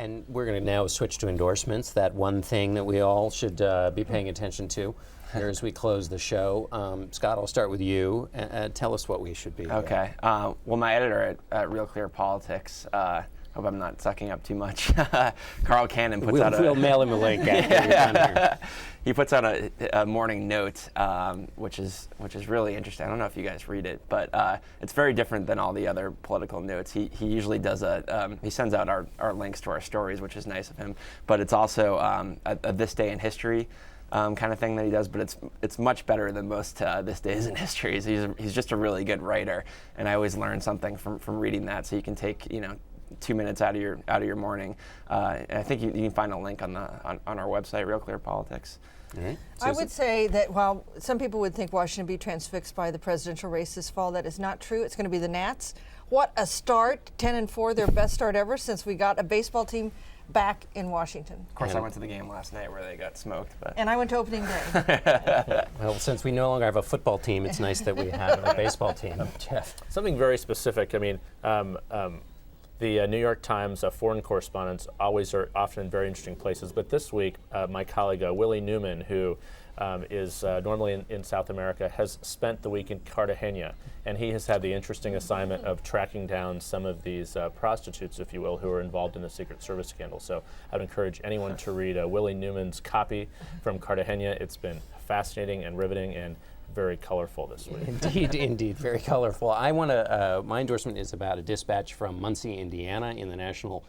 And we're going to now switch to endorsements, that one thing that we all should be paying attention to here as we close the show. Scott, I'll start with you. Tell us what we should be. Okay. Well, my editor at Real Clear Politics, hope I'm not sucking up too much, Carl Cannon puts out a... We'll mail him a link after we're done here. He puts out a morning note, which is really interesting. I don't know if you guys read it, but it's very different than all the other political notes. He usually does he sends out our links to our stories, which is nice of him. But it's also a This Day in History kind of thing that he does. But it's much better than most This Days in History. He's just a really good writer, and I always learn something from reading that. So you can take 2 minutes out of your morning. And I think you can find a link on our website, Real Clear Politics. Right. I would say that while some people would think Washington will be transfixed by the presidential race this fall, that is not true. It's going to be the Nats. What a start, 10-4, their best start ever since we got a baseball team back in Washington. Of course, I went to the game last night where they got smoked. And I went to opening day. Well, since we no longer have a football team, it's nice that we have a baseball team. Jeff. Something very specific. I mean, the New York Times foreign correspondents always are often in very interesting places, but this week my colleague Willie Newman, who is normally in South America, has spent the week in Cartagena, and he has had the interesting assignment of tracking down some of these prostitutes, if you will, who are involved in the Secret Service scandal. So I would encourage anyone to read Willie Newman's copy from Cartagena. It's been fascinating and riveting and very colorful this week. Indeed, very colorful. I want to. My endorsement is about a dispatch from Muncie, Indiana, in the National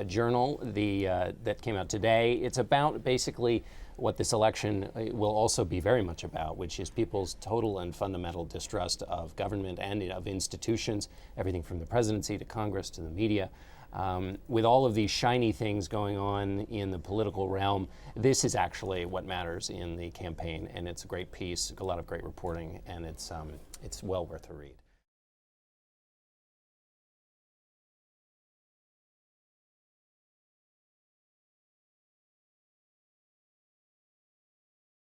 Journal. That came out today. It's about basically what this election will also be very much about, which is people's total and fundamental distrust of government and of institutions, everything from the presidency to Congress to the media. With all of these shiny things going on in the political realm, this is actually what matters in the campaign, and it's a great piece, a lot of great reporting, and it's well worth a read.